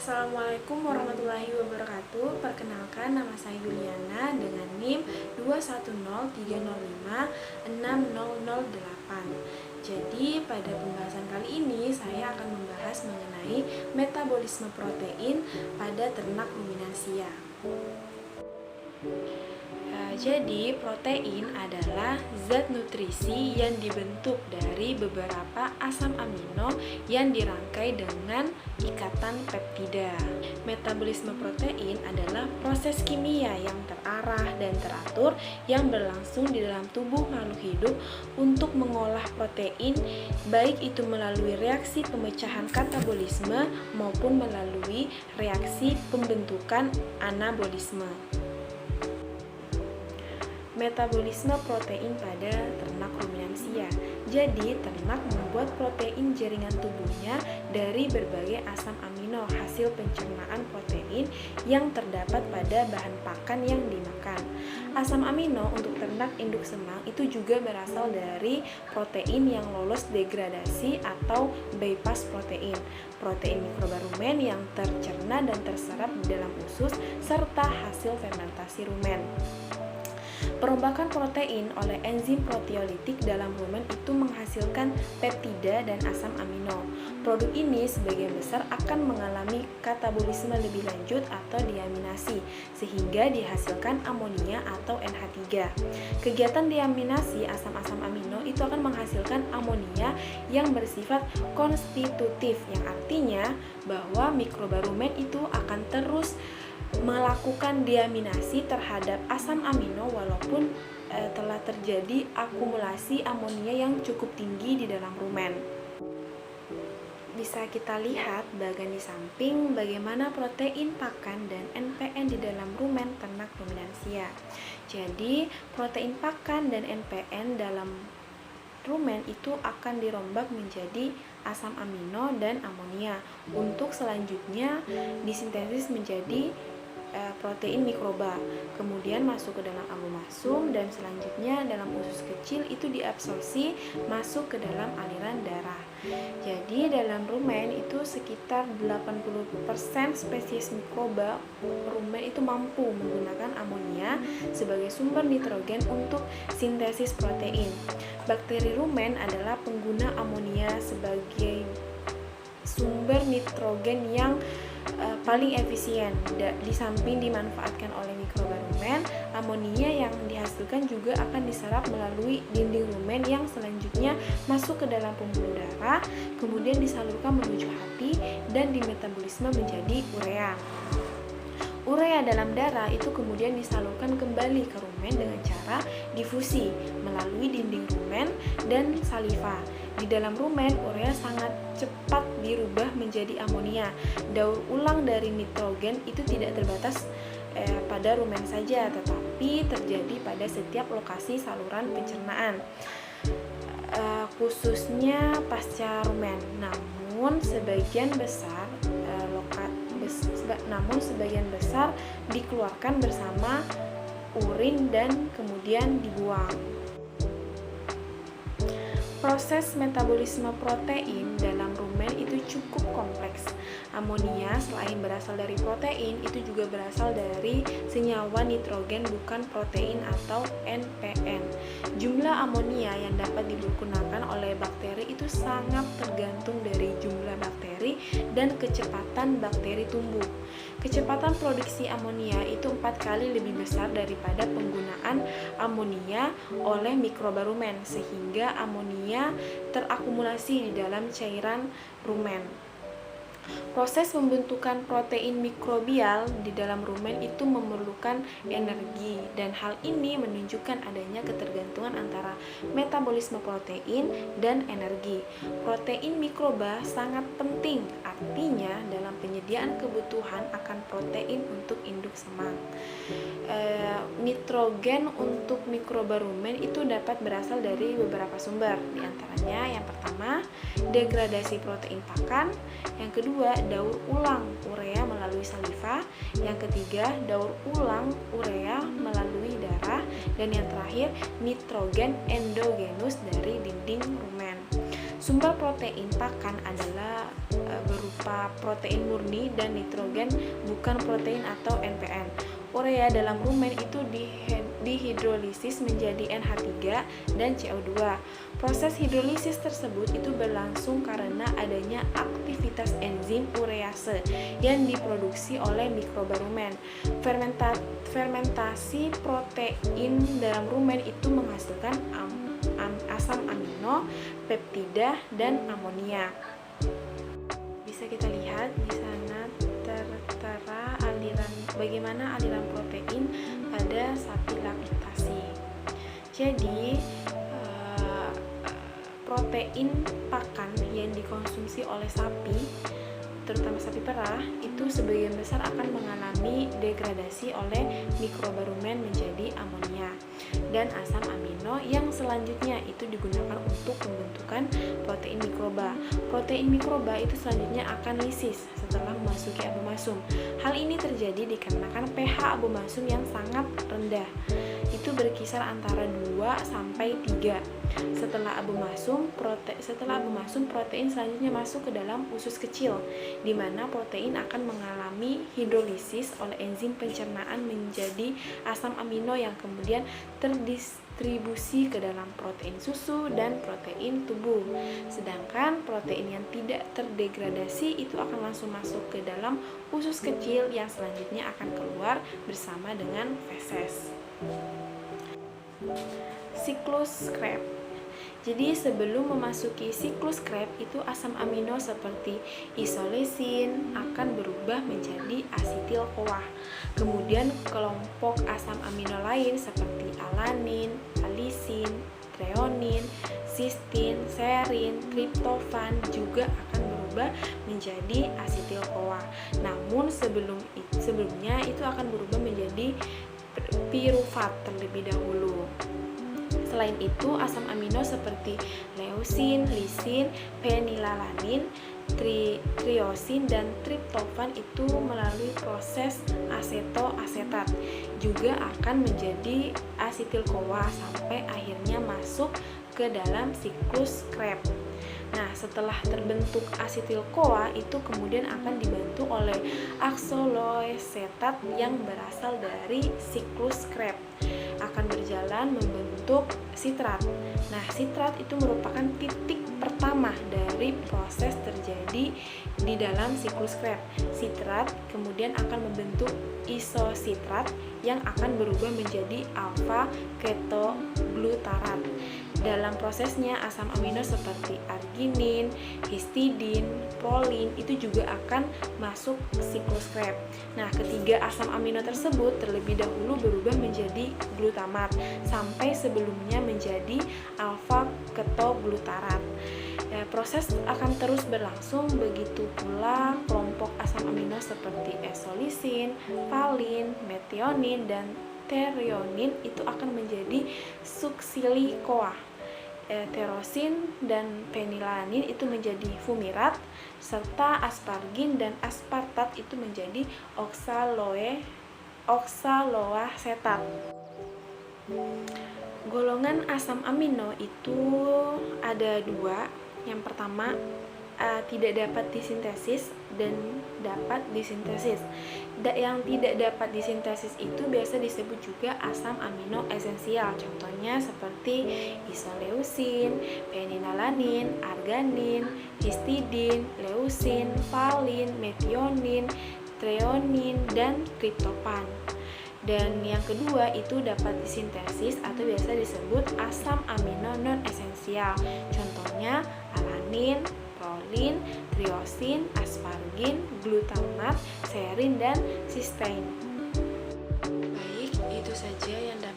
Assalamualaikum warahmatullahi wabarakatuh. Perkenalkan, nama saya Yuliana dengan NIM 21030560008. Jadi pada pembahasan kali ini saya akan membahas mengenai metabolisme protein pada ternak ruminansia. Jadi protein adalah zat nutrisi yang dibentuk dari beberapa asam amino yang dirangkai dengan ikatan peptida. Metabolisme protein adalah proses kimia yang terarah dan teratur yang berlangsung di dalam tubuh makhluk hidup untuk mengolah protein, baik itu melalui reaksi pemecahan katabolisme maupun melalui reaksi pembentukan anabolisme. Metabolisme protein pada ternak ruminansia. Jadi, ternak membuat protein jaringan tubuhnya dari berbagai asam amino hasil pencernaan protein yang terdapat pada bahan pakan yang dimakan. Asam amino untuk ternak induk semang itu juga berasal dari protein yang lolos degradasi atau bypass protein, protein mikroba rumen yang tercerna dan terserap di dalam usus, serta hasil fermentasi rumen. Perombakan protein oleh enzim proteolitik dalam rumen itu menghasilkan peptida dan asam amino. Produk ini sebagian besar akan mengalami katabolisme lebih lanjut atau diaminasi, sehingga dihasilkan amonia atau NH3. Kegiatan diaminasi asam-asam amino itu akan menghasilkan amonia yang bersifat konstitutif, yang artinya bahwa mikroba rumen itu akan terus melakukan diaminasi terhadap asam amino walaupun telah terjadi akumulasi amonia yang cukup tinggi di dalam rumen. Bisa kita lihat bagian di samping bagaimana protein pakan dan NPN di dalam rumen ternak ruminansia. Jadi, protein pakan dan NPN dalam rumen itu akan dirombak menjadi asam amino dan amonia untuk selanjutnya disintesis menjadi protein mikroba, kemudian masuk ke dalam abumasum dan selanjutnya dalam usus kecil itu diabsorpsi masuk ke dalam aliran darah. Jadi dalam rumen itu sekitar 80% spesies mikroba rumen itu mampu menggunakan amonia sebagai sumber nitrogen untuk sintesis protein. Bakteri rumen adalah pengguna amonia sebagai sumber nitrogen yang paling efisien. Di samping dimanfaatkan oleh mikroba rumen, amonia yang dihasilkan juga akan diserap melalui dinding rumen yang selanjutnya masuk ke dalam pembuluh darah, kemudian disalurkan menuju hati dan dimetabolisme menjadi urea. Urea dalam darah itu kemudian disalurkan kembali ke rumen dengan cara difusi melalui dinding rumen dan saliva. Di dalam rumen, urea sangat cepat dirubah menjadi amonia. Daur ulang dari nitrogen itu tidak terbatas pada rumen saja, tetapi terjadi pada setiap lokasi saluran pencernaan, khususnya pasca rumen. Namun sebagian besar dikeluarkan bersama urin dan kemudian dibuang. Proses metabolisme protein dalam rumen itu cukup kompleks. Amonia selain berasal dari protein itu juga berasal dari senyawa nitrogen bukan protein atau NPN. Jumlah amonia yang dapat digunakan oleh bakteri itu sangat tergantung dari jumlah bakteri dan kecepatan bakteri tumbuh. Kecepatan produksi amonia itu 4 kali lebih besar daripada penggunaan amonia oleh mikroba rumen, sehingga amonia terakumulasi di dalam cairan rumen. Proses pembentukan protein mikrobial di dalam rumen itu memerlukan energi, dan hal ini menunjukkan adanya ketergantungan antara metabolisme protein dan energi. Protein mikroba sangat penting, artinya dalam penyediaan kebutuhan akan protein untuk induk semang. Nitrogen untuk mikroba rumen itu dapat berasal dari beberapa sumber, diantaranya yang pertama degradasi protein pakan, yang kedua daur ulang urea melalui saliva, yang ketiga daur ulang urea melalui darah, dan yang terakhir nitrogen endogenus dari dinding rumen. Sumber protein pakan adalah berupa protein murni dan nitrogen, bukan protein atau NPN. Urea dalam rumen itu dihidrolisis menjadi NH3 dan CO2. Proses hidrolisis tersebut itu berlangsung karena adanya aktivitas enzim urease yang diproduksi oleh mikroba rumen. Fermentasi protein dalam rumen itu menghasilkan asam amino, peptida, dan amonia. Bisa kita lihat di sana tertera bagaimana aliran protein pada sapi laktasi. Jadi protein pakan yang dikonsumsi oleh sapi, terutama sapi perah, itu sebagian besar akan mengalami degradasi oleh mikroba rumen menjadi amonia dan asam amino yang selanjutnya itu digunakan untuk pembentukan protein mikroba. Protein mikroba itu selanjutnya akan lisis setelah memasuki abomasum. Hal ini terjadi dikarenakan pH abomasum yang sangat rendah. Itu berkisar antara 2 sampai 3. Setelah abomasum, protein selanjutnya masuk ke dalam usus kecil, di mana protein akan mengalami hidrolisis oleh enzim pencernaan menjadi asam amino yang kemudian terdistribusi ke dalam protein susu dan protein tubuh. Sedangkan protein yang tidak terdegradasi itu akan langsung masuk ke dalam usus kecil yang selanjutnya akan keluar bersama dengan feses. Siklus Krebs. Jadi sebelum memasuki siklus Krebs itu asam amino seperti isolesin akan berubah menjadi asetil CoA. Kemudian kelompok asam amino lain seperti alanin, alisin, treonin, cysteine, serin, triptofan juga akan berubah menjadi asetil CoA. Namun sebelumnya itu akan berubah menjadi pirufat terlebih dahulu. Selain itu, asam amino seperti leusin, lisin, fenilalanin, triosin, dan triptofan itu melalui proses asetoasetat juga akan menjadi asetil CoA sampai akhirnya masuk ke dalam siklus Krebs. Nah, setelah terbentuk asetil CoA itu kemudian akan dibantu oleh aksoloesetat yang berasal dari siklus Krebs akan berjalan membentuk sitrat. Nah, sitrat itu merupakan titik pertama dari proses terjadi di dalam siklus Krebs. Sitrat kemudian akan membentuk isositrat yang akan berubah menjadi alfa ketoglutarat. Dalam prosesnya asam amino seperti arginin, histidin, prolin itu juga akan masuk siklus Krebs. Nah, ketiga asam amino tersebut terlebih dahulu berubah menjadi glutamat sampai sebelumnya menjadi alfa ketoglutarat. Proses akan terus berlangsung, begitu pula kelompok asam amino seperti esolisin, valin, metionin, dan treonin itu akan menjadi suksili CoA. Terosin dan fenilalanin itu menjadi fumirat, serta aspargin dan aspartat itu menjadi oksaloasetat. Golongan asam amino itu ada 2. Yang pertama, tidak dapat disintesis dan dapat disintesis. Yang tidak dapat disintesis itu biasa disebut juga asam amino esensial. Contohnya seperti isoleusin, fenilalanin, arganin, histidin, leusin, valin, metionin, treonin, dan triptofan. Dan yang kedua itu dapat disintesis atau biasa disebut asam amino non esensial. Contohnya alanin, prolin, triosin, aspargin, glutamat, serin, dan cysteine. Baik, itu saja yang dapat